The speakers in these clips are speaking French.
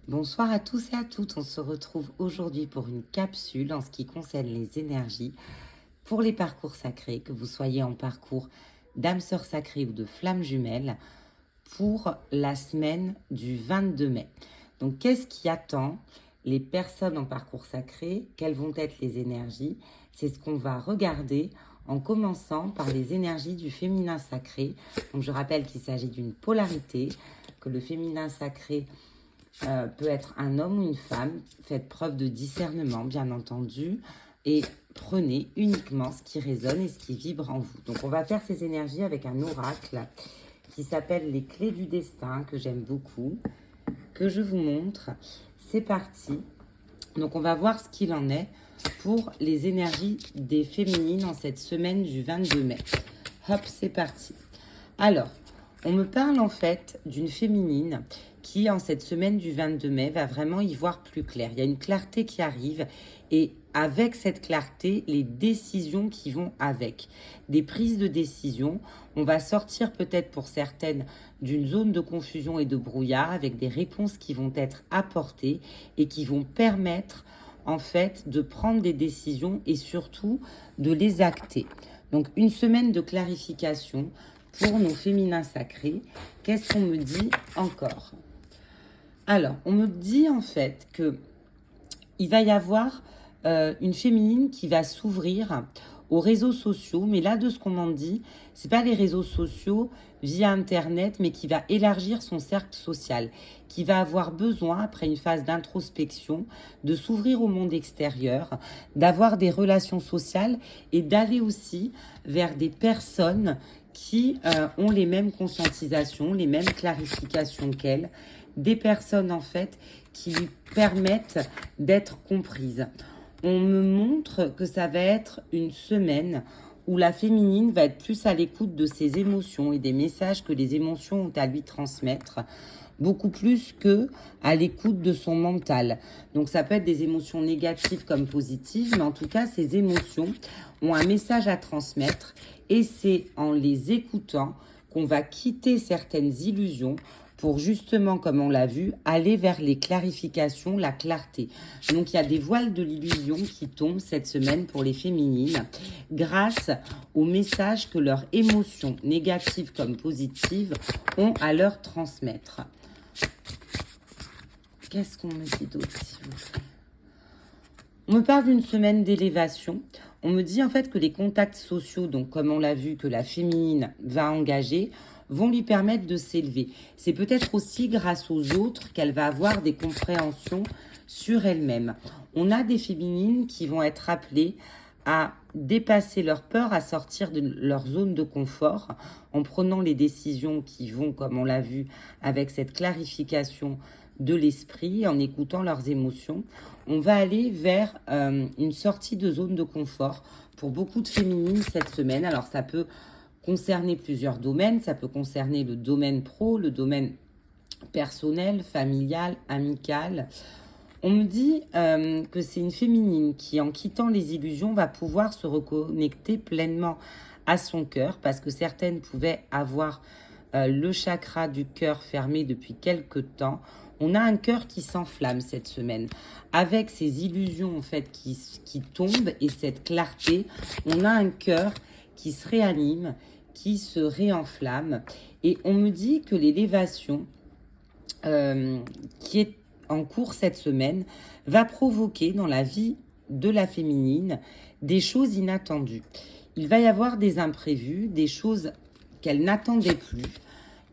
Bonsoir à tous et à toutes, on se retrouve aujourd'hui pour une capsule en ce qui concerne les énergies pour les parcours sacrés, que vous soyez en parcours d'âme sœur sacrée ou de flamme jumelle, pour la semaine du 22 mai. Donc qu'est-ce qui attend les personnes en parcours sacré? Quelles vont être les énergies? C'est ce qu'on va regarder en commençant par les énergies du féminin sacré. Donc je rappelle qu'il s'agit d'une polarité, que le féminin sacré peut être un homme ou une femme. Faites preuve de discernement, bien entendu, et prenez uniquement ce qui résonne et ce qui vibre en vous. Donc on va faire ces énergies avec un oracle qui s'appelle les clés du destin, que j'aime beaucoup, que je vous montre. C'est parti. Donc on va voir ce qu'il en est pour les énergies des féminines en cette semaine du 22 mai. Hop, c'est parti. Alors, on me parle en fait d'une féminine qui, en cette semaine du 22 mai, va vraiment y voir plus clair. Il y a une clarté qui arrive et avec cette clarté, les décisions qui vont avec. Des prises de décision. On va sortir peut-être pour certaines d'une zone de confusion et de brouillard avec des réponses qui vont être apportées et qui vont permettre en fait de prendre des décisions et surtout de les acter. Donc une semaine de clarification pour nos féminins sacrés. Qu'est-ce qu'on me dit encore? Alors, on me dit en fait que il va y avoir une féminine qui va s'ouvrir aux réseaux sociaux, mais là, de ce qu'on m'en dit, c'est pas les réseaux sociaux via Internet, mais qui va élargir son cercle social, qui va avoir besoin, après une phase d'introspection, de s'ouvrir au monde extérieur, d'avoir des relations sociales et d'aller aussi vers des personnes qui ont les mêmes conscientisations, les mêmes clarifications qu'elle, des personnes en fait qui lui permettent d'être comprises. On me montre que ça va être une semaine où la féminine va être plus à l'écoute de ses émotions et des messages que les émotions ont à lui transmettre, beaucoup plus que à l'écoute de son mental. Donc ça peut être des émotions négatives comme positives, mais en tout cas, ces émotions ont un message à transmettre et c'est en les écoutant qu'on va quitter certaines illusions pour justement, comme on l'a vu, aller vers les clarifications, la clarté. Donc, il y a des voiles de l'illusion qui tombent cette semaine pour les féminines grâce aux messages que leurs émotions, négatives comme positives, ont à leur transmettre. Qu'est-ce qu'on me dit d'autre, s'il vous plaît? On me parle d'une semaine d'élévation. On me dit en fait que les contacts sociaux, donc comme on l'a vu, que la féminine va engager, vont lui permettre de s'élever. C'est peut-être aussi grâce aux autres qu'elle va avoir des compréhensions sur elle-même. On a des féminines qui vont être appelées à dépasser leur peur, à sortir de leur zone de confort en prenant les décisions qui vont, comme on l'a vu, avec cette clarification de l'esprit, en écoutant leurs émotions. On va aller vers une sortie de zone de confort pour beaucoup de féminines cette semaine. Alors ça peut concerner plusieurs domaines, ça peut concerner le domaine pro, le domaine personnel, familial, amical. On me dit que c'est une féminine qui, en quittant les illusions, va pouvoir se reconnecter pleinement à son cœur, parce que certaines pouvaient avoir le chakra du cœur fermé depuis quelque temps. On a un cœur qui s'enflamme cette semaine. Avec ces illusions en fait qui tombent et cette clarté, on a un cœur qui se réanime, qui se réenflamme. Et on me dit que l'élévation qui est en cours cette semaine va provoquer dans la vie de la féminine des choses inattendues. Il va y avoir des imprévus, des choses qu'elle n'attendait plus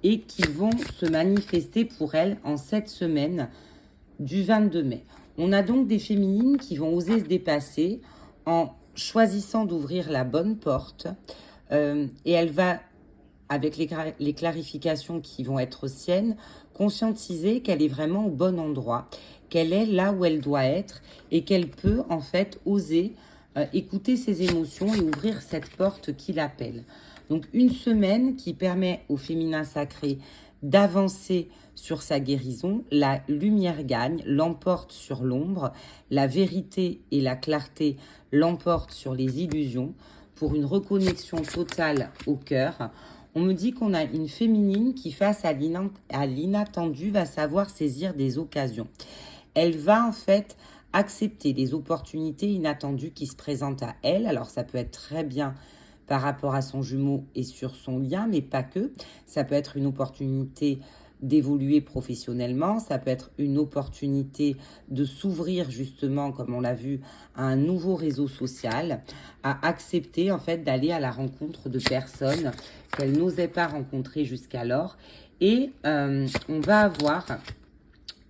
et qui vont se manifester pour elle en cette semaine du 22 mai. On a donc des féminines qui vont oser se dépasser en choisissant d'ouvrir la bonne porte et elle va, avec les clarifications qui vont être siennes, conscientiser qu'elle est vraiment au bon endroit, qu'elle est là où elle doit être et qu'elle peut en fait oser écouter ses émotions et ouvrir cette porte qui l'appelle. Donc une semaine qui permet au féminin sacré d'avancer sur sa guérison. La lumière gagne, l'emporte sur l'ombre, la vérité et la clarté l'emportent sur les illusions pour une reconnexion totale au cœur. On me dit qu'on a une féminine qui, face à l'inattendu, va savoir saisir des occasions. Elle va en fait accepter des opportunités inattendues qui se présentent à elle. Alors ça peut être très bien par rapport à son jumeau et sur son lien, mais pas que. Ça peut être une opportunité d'évoluer professionnellement, ça peut être une opportunité de s'ouvrir justement, comme on l'a vu, à un nouveau réseau social, à accepter en fait d'aller à la rencontre de personnes qu'elle n'osait pas rencontrer jusqu'alors. Et on va avoir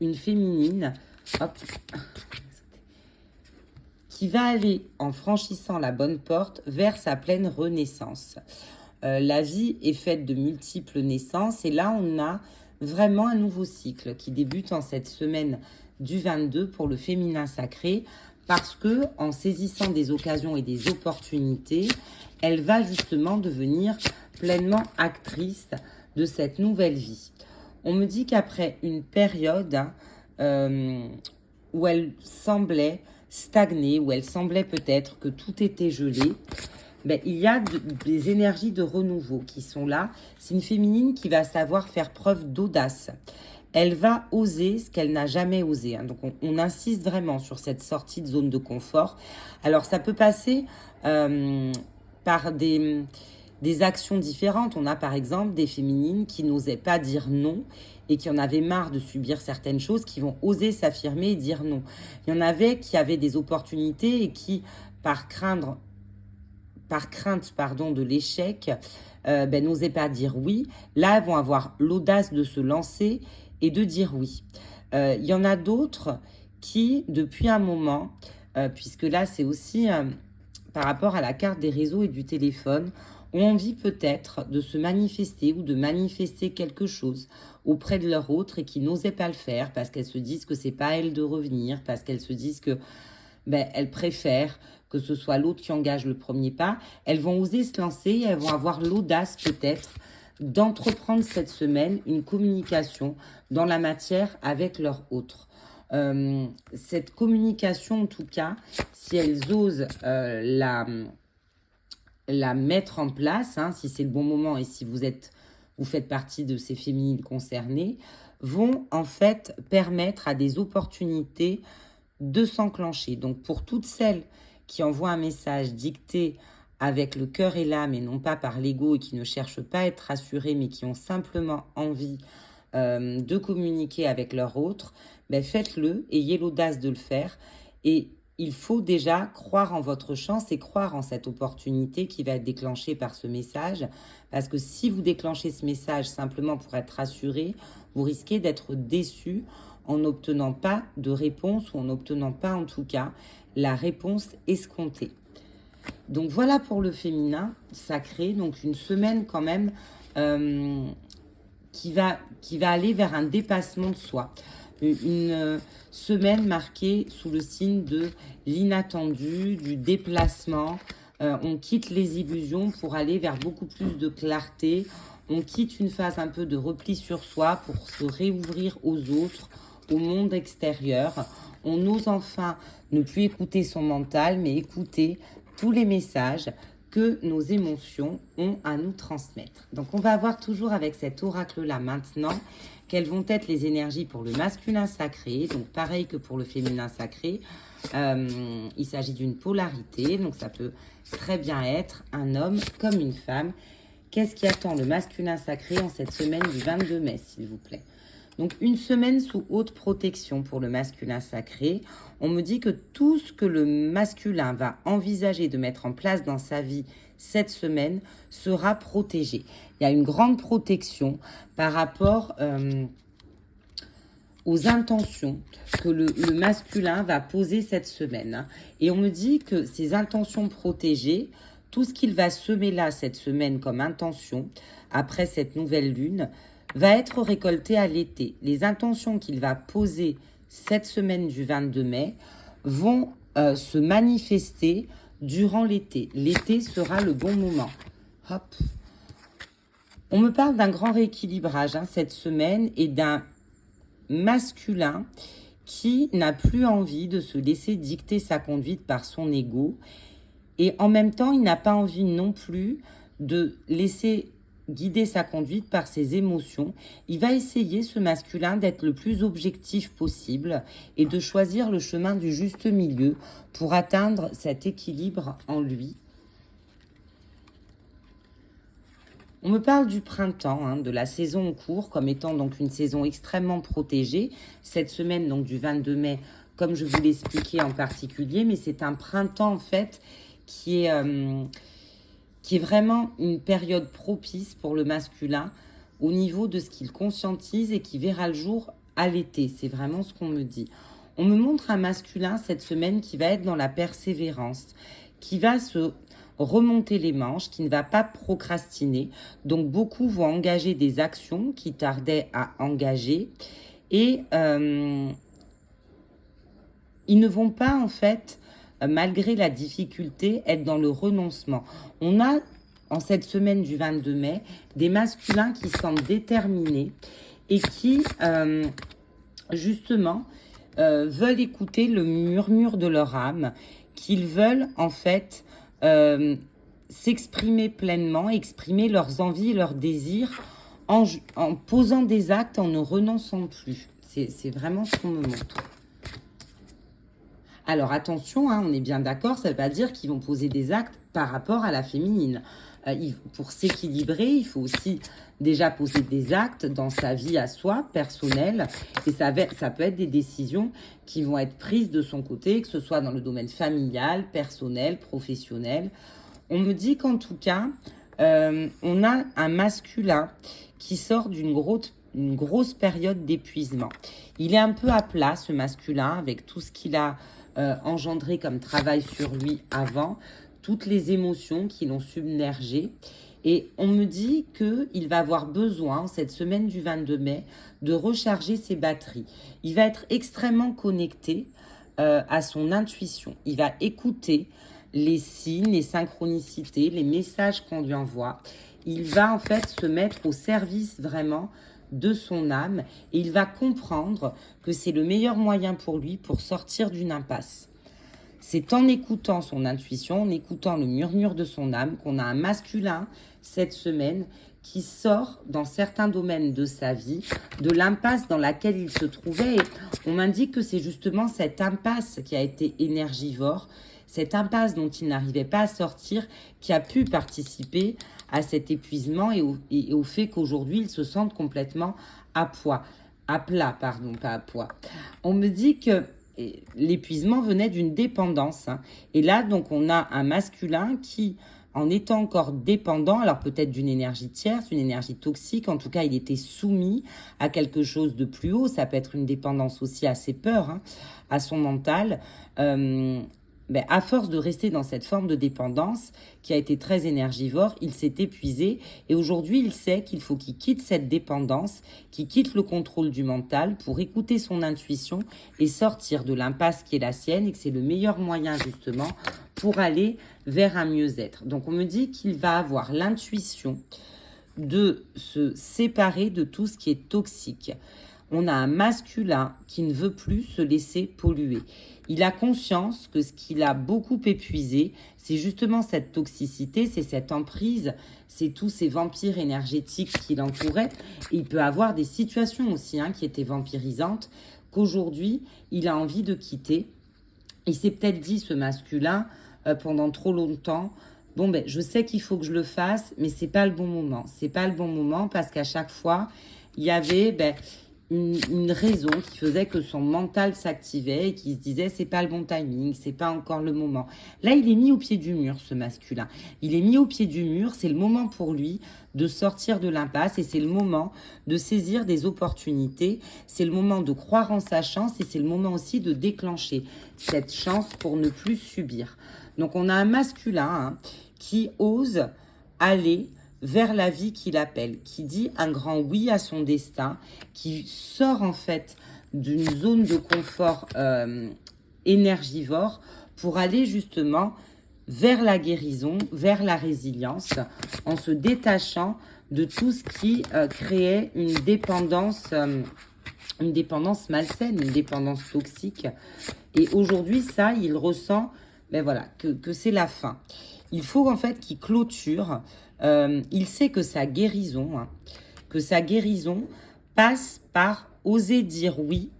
une féminine, hop, qui va aller, en franchissant la bonne porte, vers sa pleine renaissance. La vie est faite de multiples naissances et là on a vraiment un nouveau cycle qui débute en cette semaine du 22 pour le féminin sacré, parce que en saisissant des occasions et des opportunités, elle va justement devenir pleinement actrice de cette nouvelle vie. On me dit qu'après une période où elle semblait stagner, où elle semblait peut-être que tout était gelé, ben, il y a des énergies de renouveau qui sont là. C'est une féminine qui va savoir faire preuve d'audace. Elle va oser ce qu'elle n'a jamais osé. Donc, on insiste vraiment sur cette sortie de zone de confort. Alors, ça peut passer par des actions différentes. On a par exemple des féminines qui n'osaient pas dire non et qui en avaient marre de subir certaines choses, qui vont oser s'affirmer et dire non. Il y en avait qui avaient des opportunités et qui, par crainte de l'échec, n'osaient pas dire oui. Là, elles vont avoir l'audace de se lancer et de dire oui. Il y en a d'autres qui, depuis un moment, puisque là, c'est aussi par rapport à la carte des réseaux et du téléphone, ont envie peut-être de se manifester ou de manifester quelque chose auprès de leur autre et qui n'osaient pas le faire parce qu'elles se disent que c'est pas à elles de revenir, parce qu'elles se disent que elles préfèrent que ce soit l'autre qui engage le premier pas. Elles vont oser se lancer et elles vont avoir l'audace peut-être d'entreprendre cette semaine une communication dans la matière avec leur autre. Cette communication, en tout cas, si elles osent la mettre en place, si c'est le bon moment et si vous faites partie de ces féminines concernées, vont en fait permettre à des opportunités de s'enclencher. Donc pour toutes celles qui envoient un message dicté avec le cœur et l'âme et non pas par l'ego et qui ne cherchent pas à être rassurées mais qui ont simplement envie de communiquer avec leur autre, faites-le, ayez l'audace de le faire et il faut déjà croire en votre chance et croire en cette opportunité qui va être déclenchée par ce message, parce que si vous déclenchez ce message simplement pour être rassuré, vous risquez d'être déçu en n'obtenant pas de réponse ou en n'obtenant pas en tout cas la réponse escomptée. Donc voilà pour le féminin sacré, donc une semaine quand même qui va aller vers un dépassement de soi. Une semaine marquée sous le signe de l'inattendu, du déplacement. On quitte les illusions pour aller vers beaucoup plus de clarté. On quitte une phase un peu de repli sur soi pour se réouvrir aux autres, au monde extérieur. On ose enfin ne plus écouter son mental, mais écouter tous les messages que nos émotions ont à nous transmettre. Donc on va voir toujours avec cet oracle-là maintenant quelles vont être les énergies pour le masculin sacré. Donc pareil que pour le féminin sacré, il s'agit d'une polarité, donc ça peut très bien être un homme comme une femme. Qu'est-ce qui attend le masculin sacré en cette semaine du 22 mai, s'il vous plaît? Donc une semaine sous haute protection pour le masculin sacré. On me dit que tout ce que le masculin va envisager de mettre en place dans sa vie cette semaine sera protégé. Il y a une grande protection par rapport aux intentions que le masculin va poser cette semaine. Et on me dit que ces intentions protégées, tout ce qu'il va semer là cette semaine comme intention, après cette nouvelle lune, va être récolté à l'été. Les intentions qu'il va poser cette semaine du 22 mai vont se manifester durant l'été. L'été sera le bon moment. Hop. On me parle d'un grand rééquilibrage cette semaine et d'un masculin qui n'a plus envie de se laisser dicter sa conduite par son ego. Et en même temps, il n'a pas envie non plus de laisser guider sa conduite par ses émotions. Il va essayer, ce masculin, d'être le plus objectif possible et de choisir le chemin du juste milieu pour atteindre cet équilibre en lui. On me parle du printemps, de la saison en cours, comme étant donc une saison extrêmement protégée. Cette semaine, donc du 22 mai, comme je vous l'expliquais en particulier, mais c'est un printemps en fait qui est vraiment une période propice pour le masculin au niveau de ce qu'il conscientise et qui verra le jour à l'été. C'est vraiment ce qu'on me dit. On me montre un masculin cette semaine qui va être dans la persévérance, qui va se remonter les manches, qui ne va pas procrastiner. Donc beaucoup vont engager des actions qui tardaient à engager et ils ne vont pas en fait, malgré la difficulté, être dans le renoncement. On a en cette semaine du 22 mai des masculins qui semblent déterminés et qui justement veulent écouter le murmure de leur âme, qu'ils veulent en fait s'exprimer pleinement, exprimer leurs envies et leurs désirs en posant des actes, en ne renonçant plus. C'est vraiment ce qu'on me montre. Alors attention, on est bien d'accord, ça ne veut pas dire qu'ils vont poser des actes par rapport à la féminine. Pour s'équilibrer, il faut aussi déjà poser des actes dans sa vie à soi, personnelle. Et ça peut être des décisions qui vont être prises de son côté, que ce soit dans le domaine familial, personnel, professionnel. On me dit qu'en tout cas, on a un masculin qui sort d'une grosse période d'épuisement. Il est un peu à plat, ce masculin, avec tout ce qu'il a engendré comme travail sur lui avant, toutes les émotions qui l'ont submergé. Et on me dit qu'il va avoir besoin, cette semaine du 22 mai, de recharger ses batteries. Il va être extrêmement connecté à son intuition. Il va écouter les signes, les synchronicités, les messages qu'on lui envoie. Il va en fait se mettre au service vraiment de son âme et il va comprendre que c'est le meilleur moyen pour lui pour sortir d'une impasse. C'est en écoutant son intuition, en écoutant le murmure de son âme, qu'on a un masculin cette semaine qui sort dans certains domaines de sa vie, de l'impasse dans laquelle il se trouvait. Et on m'indique que c'est justement cette impasse qui a été énergivore, cette impasse dont il n'arrivait pas à sortir, qui a pu participer à cet épuisement et au fait qu'aujourd'hui, il se sente complètement à plat, pas à poids. On me dit que l'épuisement venait d'une dépendance. Et là, donc, on a un masculin qui, en étant encore dépendant, alors peut-être d'une énergie tierce, une énergie toxique, en tout cas, il était soumis à quelque chose de plus haut. Ça peut être une dépendance aussi à ses peurs, à son mental. À force de rester dans cette forme de dépendance qui a été très énergivore, il s'est épuisé et aujourd'hui il sait qu'il faut qu'il quitte cette dépendance, qu'il quitte le contrôle du mental pour écouter son intuition et sortir de l'impasse qui est la sienne et que c'est le meilleur moyen justement pour aller vers un mieux-être. Donc on me dit qu'il va avoir l'intuition de se séparer de tout ce qui est toxique. On a un masculin qui ne veut plus se laisser polluer. Il a conscience que ce qu'il a beaucoup épuisé, c'est justement cette toxicité, c'est cette emprise, c'est tous ces vampires énergétiques qui l'entouraient. Il peut avoir des situations aussi qui étaient vampirisantes, qu'aujourd'hui, il a envie de quitter. Il s'est peut-être dit, ce masculin, pendant trop longtemps, je sais qu'il faut que je le fasse, mais c'est pas le bon moment. C'est pas le bon moment parce qu'à chaque fois, il y avait une raison qui faisait que son mental s'activait et qui se disait c'est pas le bon timing, c'est pas encore le moment. Là, il est mis au pied du mur, ce masculin. Il est mis au pied du mur, c'est le moment pour lui de sortir de l'impasse et c'est le moment de saisir des opportunités, c'est le moment de croire en sa chance et c'est le moment aussi de déclencher cette chance pour ne plus subir. Donc on a un masculin qui ose aller vers la vie qu'il appelle, qui dit un grand oui à son destin, qui sort en fait d'une zone de confort énergivore pour aller justement vers la guérison, vers la résilience, en se détachant de tout ce qui créait une dépendance malsaine, une dépendance toxique. Et aujourd'hui, ça, il ressent que c'est la fin. Il faut en fait qu'il clôture Il sait que sa guérison, passe par oser dire oui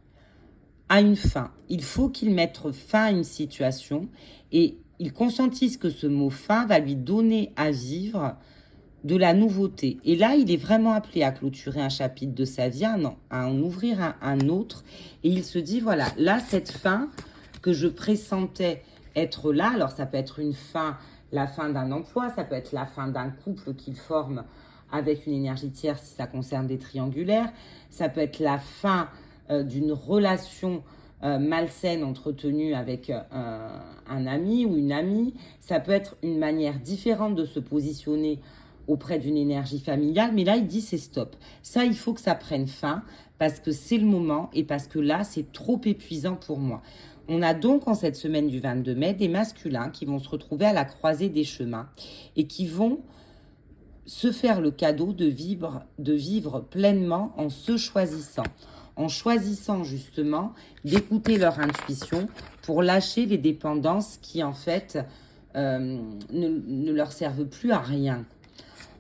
à une fin. Il faut qu'il mette fin à une situation et il conscientise que ce mot fin va lui donner à vivre de la nouveauté. Et là, il est vraiment appelé à clôturer un chapitre de sa vie, à en ouvrir un autre. Et il se dit, voilà, là, cette fin que je pressentais être là, alors ça peut être une fin, la fin d'un emploi, ça peut être la fin d'un couple qu'il forme avec une énergie tierce si ça concerne des triangulaires, ça peut être la fin d'une relation malsaine entretenue avec un ami ou une amie, ça peut être une manière différente de se positionner auprès d'une énergie familiale, mais là, il dit c'est stop. Ça, il faut que ça prenne fin parce que c'est le moment et parce que là, c'est trop épuisant pour moi. On a donc en cette semaine du 22 mai des masculins qui vont se retrouver à la croisée des chemins et qui vont se faire le cadeau de vivre pleinement en se choisissant justement d'écouter leur intuition pour lâcher les dépendances qui en fait ne leur servent plus à rien.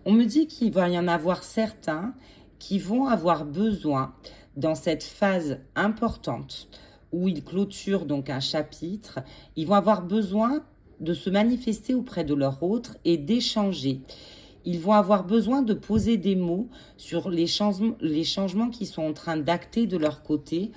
On me dit qu'il va y en avoir certains qui vont avoir besoin, dans cette phase importante où ils clôturent donc un chapitre, ils vont avoir besoin de se manifester auprès de leur autre et d'échanger. Ils vont avoir besoin de poser des mots sur les changements qui sont en train d'acter de leur côté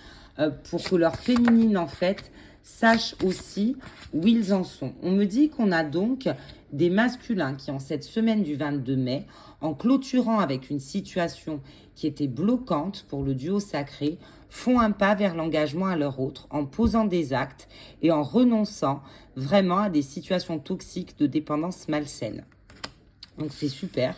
pour que leur féminine, en fait, sache aussi où ils en sont. On me dit qu'on a donc des masculins qui, en cette semaine du 22 mai, en clôturant avec une situation qui était bloquante pour le duo sacré, font un pas vers l'engagement à leur autre en posant des actes et en renonçant vraiment à des situations toxiques de dépendance malsaine. Donc c'est super.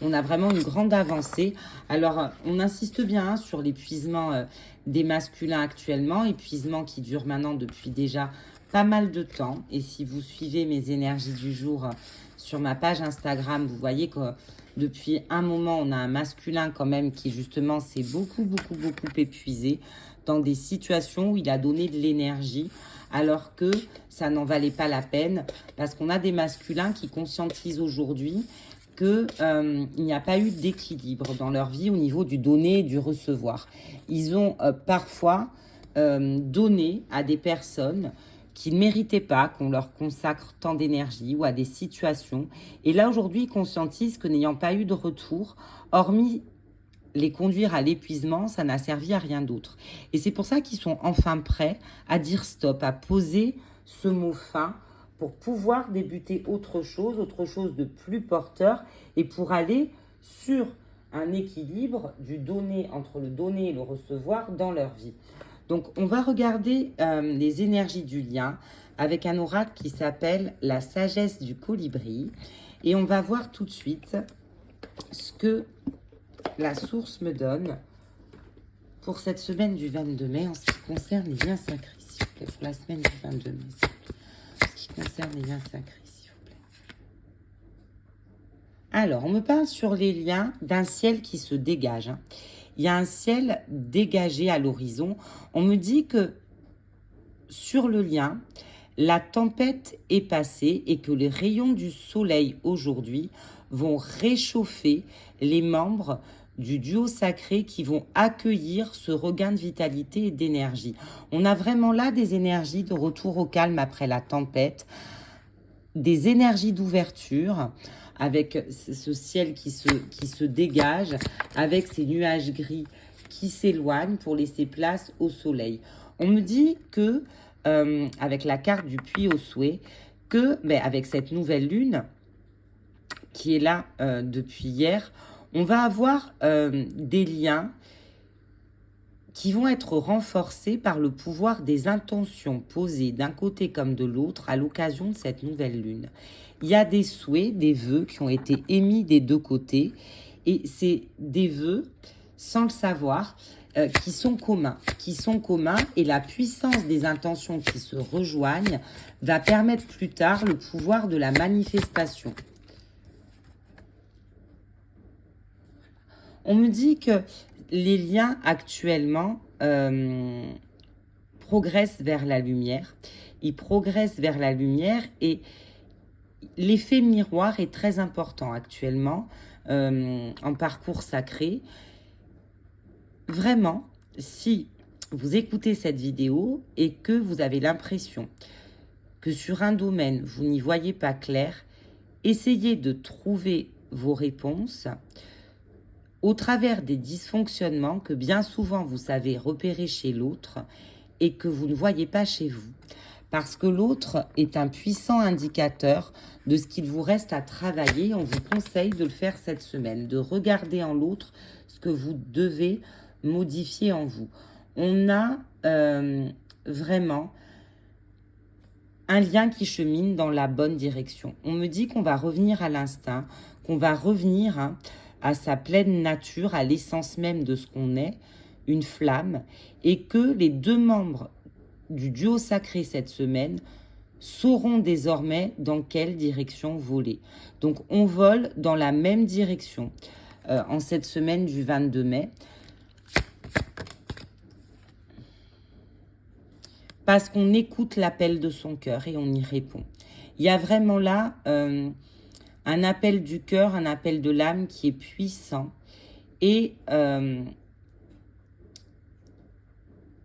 On a vraiment une grande avancée. Alors, on insiste bien sur l'épuisement des masculins actuellement, épuisement qui dure maintenant depuis déjà pas mal de temps. Et si vous suivez mes énergies du jour sur ma page Instagram, vous voyez que depuis un moment, on a un masculin quand même qui justement s'est beaucoup épuisé dans des situations où il a donné de l'énergie alors que ça n'en valait pas la peine parce qu'on a des masculins qui conscientisent aujourd'hui qu'il n'y a pas eu d'équilibre dans leur vie au niveau du donner et du recevoir. Ils ont parfois donné à des personnes qui ne méritaient pas qu'on leur consacre tant d'énergie ou à des situations. Et là, aujourd'hui, ils conscientisent que n'ayant pas eu de retour, hormis les conduire à l'épuisement, ça n'a servi à rien d'autre. Et c'est pour ça qu'ils sont enfin prêts à dire stop, à poser ce mot fin pour pouvoir débuter autre chose de plus porteur et pour aller sur un équilibre du donner, entre le donner et le recevoir dans leur vie. Donc, on va regarder les énergies du lien avec un oracle qui s'appelle la sagesse du colibri. Et on va voir tout de suite ce que la source me donne pour cette semaine du 22 mai en ce qui concerne les liens sacrés, s'il vous plaît. Pour la semaine du 22 mai, s'il vous plaît. En ce qui concerne les liens sacrés, s'il vous plaît. Alors, on me parle sur les liens d'un ciel qui se dégage. Il y a un ciel dégagé à l'horizon. On me dit que sur le lien, la tempête est passée et que les rayons du soleil aujourd'hui vont réchauffer les membres du duo sacré qui vont accueillir ce regain de vitalité et d'énergie. On a vraiment là des énergies de retour au calme après la tempête, des énergies d'ouverture avec ce ciel qui se dégage, avec ces nuages gris qui s'éloignent pour laisser place au soleil. On me dit que, avec la carte du puits au souhait, que avec cette nouvelle lune qui est là depuis hier, on va avoir des liens qui vont être renforcés par le pouvoir des intentions posées d'un côté comme de l'autre à l'occasion de cette nouvelle lune. Il y a des souhaits, des vœux qui ont été émis des deux côtés et c'est des vœux, sans le savoir, qui sont communs et la puissance des intentions qui se rejoignent va permettre plus tard le pouvoir de la manifestation. On me dit que les liens actuellement progressent vers la lumière. Ils progressent vers la lumière et l'effet miroir est très important actuellement en parcours sacré. Vraiment, si vous écoutez cette vidéo et que vous avez l'impression que sur un domaine, vous n'y voyez pas clair, essayez de trouver vos réponses au travers des dysfonctionnements que bien souvent vous savez repérer chez l'autre et que vous ne voyez pas chez vous. Parce que l'autre est un puissant indicateur de ce qu'il vous reste à travailler. On vous conseille de le faire cette semaine, de regarder en l'autre ce que vous devez modifier en vous. On a vraiment un lien qui chemine dans la bonne direction. On me dit qu'on va revenir à l'instinct, qu'on va revenir à sa pleine nature, à l'essence même de ce qu'on est, une flamme, et que les deux membres du duo sacré cette semaine sauront désormais dans quelle direction voler. Donc on vole dans la même direction en cette semaine du 22 mai. Parce qu'on écoute l'appel de son cœur et on y répond. Il y a vraiment là un appel du cœur, un appel de l'âme qui est puissant. Et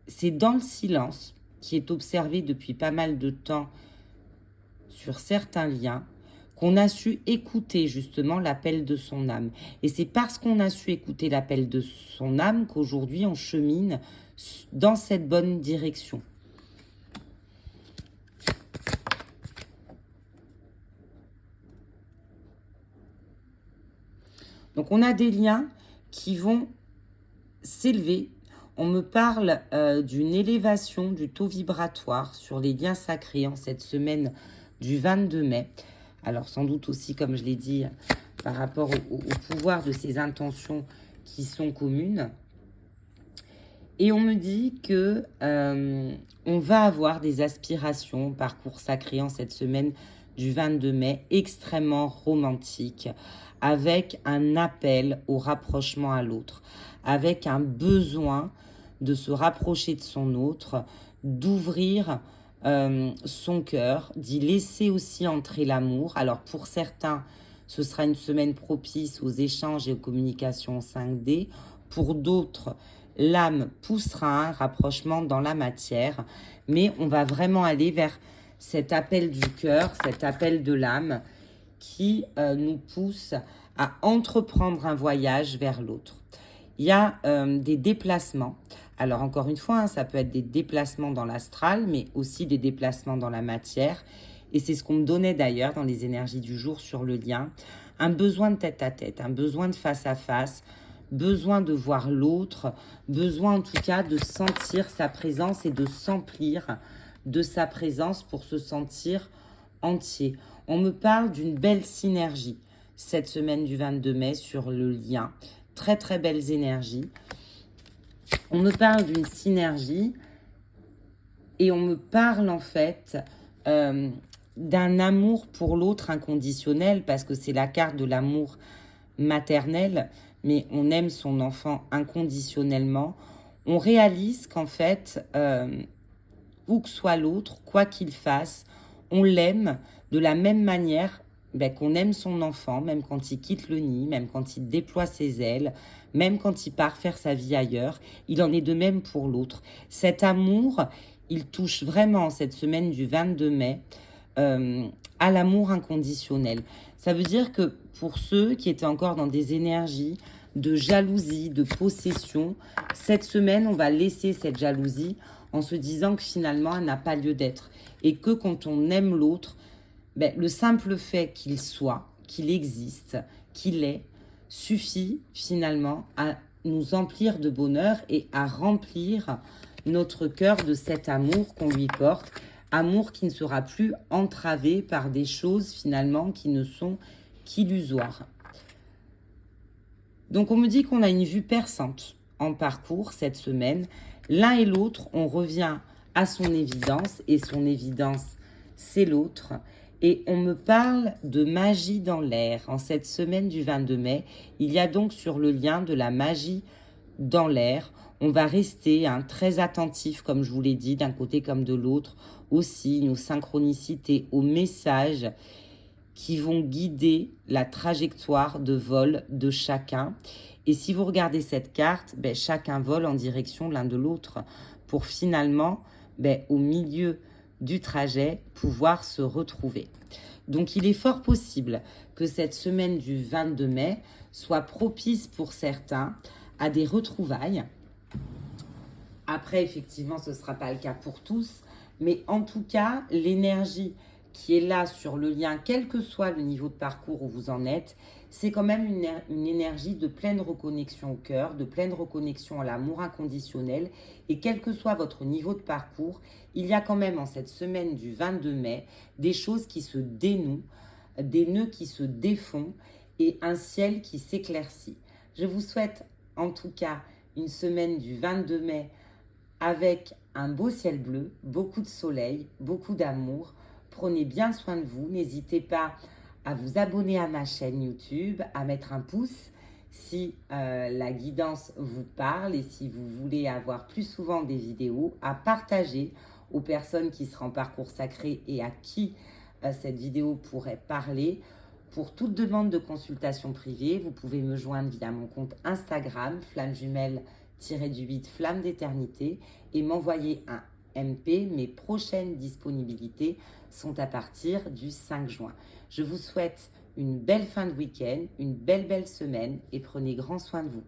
c'est dans le silence qui est observé depuis pas mal de temps sur certains liens qu'on a su écouter justement l'appel de son âme. Et c'est parce qu'on a su écouter l'appel de son âme qu'aujourd'hui on chemine dans cette bonne direction. Donc on a des liens qui vont s'élever. On me parle d'une élévation du taux vibratoire sur les liens sacrés en cette semaine du 22 mai. Alors sans doute aussi, comme je l'ai dit, par rapport au pouvoir de ces intentions qui sont communes. Et on me dit que on va avoir des aspirations au parcours sacré en cette semaine du 22 mai extrêmement romantique, avec un appel au rapprochement à l'autre, avec un besoin de se rapprocher de son autre, d'ouvrir son cœur, d'y laisser aussi entrer l'amour. Alors pour certains, ce sera une semaine propice aux échanges et aux communications 5D. Pour d'autres, l'âme poussera un rapprochement dans la matière, mais on va vraiment aller vers cet appel du cœur, cet appel de l'âme qui nous pousse à entreprendre un voyage vers l'autre. Il y a des déplacements. Alors encore une fois, ça peut être des déplacements dans l'astral, mais aussi des déplacements dans la matière. Et c'est ce qu'on me donnait d'ailleurs dans les énergies du jour sur le lien. Un besoin de tête à tête, un besoin de face à face, besoin de voir l'autre, besoin en tout cas de sentir sa présence et de s'emplir de sa présence pour se sentir entier. On me parle d'une belle synergie cette semaine du 22 mai sur le lien. Très très belles énergies. On me parle d'une synergie et on me parle en fait d'un amour pour l'autre inconditionnel, parce que c'est la carte de l'amour maternel, mais on aime son enfant inconditionnellement. On réalise qu'en fait, où que soit l'autre, quoi qu'il fasse, on l'aime de la même manière qu'on aime son enfant, même quand il quitte le nid, même quand il déploie ses ailes, même quand il part faire sa vie ailleurs. Il en est de même pour l'autre. Cet amour, il touche vraiment cette semaine du 22 mai à l'amour inconditionnel. Ça veut dire que pour ceux qui étaient encore dans des énergies de jalousie, de possession, cette semaine, on va laisser cette jalousie en se disant que finalement, elle n'a pas lieu d'être. Et que quand on aime l'autre, le simple fait qu'il soit, qu'il existe, qu'il est, suffit finalement à nous emplir de bonheur et à remplir notre cœur de cet amour qu'on lui porte. Amour qui ne sera plus entravé par des choses finalement qui ne sont qu'illusoires. Donc on me dit qu'on a une vue perçante en parcours cette semaine. L'un et l'autre, on revient à son évidence, et son évidence, c'est l'autre. Et on me parle de magie dans l'air. En cette semaine du 22 mai, il y a donc sur le lien de la magie dans l'air. On va rester très attentif, comme je vous l'ai dit, d'un côté comme de l'autre, aux signes, aux synchronicités, aux messages qui vont guider la trajectoire de vol de chacun. Et si vous regardez cette carte, chacun vole en direction l'un de l'autre pour finalement, au milieu du trajet, pouvoir se retrouver. Donc il est fort possible que cette semaine du 22 mai soit propice pour certains à des retrouvailles. Après, effectivement, ce ne sera pas le cas pour tous, mais en tout cas, l'énergie qui est là sur le lien, quel que soit le niveau de parcours où vous en êtes, c'est quand même une énergie de pleine reconnexion au cœur, de pleine reconnexion à l'amour inconditionnel. Et quel que soit votre niveau de parcours, il y a quand même en cette semaine du 22 mai des choses qui se dénouent, des nœuds qui se défont et un ciel qui s'éclaircit. Je vous souhaite en tout cas une semaine du 22 mai avec un beau ciel bleu, beaucoup de soleil, beaucoup d'amour. Prenez bien soin de vous. N'hésitez pas à vous abonner à ma chaîne YouTube, à mettre un pouce si la guidance vous parle et si vous voulez avoir plus souvent des vidéos, à partager aux personnes qui seraient en parcours sacré et à qui cette vidéo pourrait parler. Pour toute demande de consultation privée, vous pouvez me joindre via mon compte Instagram, flamme jumelle-du-8 flamme d'éternité, et m'envoyer un MP. Mes prochaines disponibilités sont à partir du 5 juin. Je vous souhaite une belle fin de week-end, une belle semaine et prenez grand soin de vous.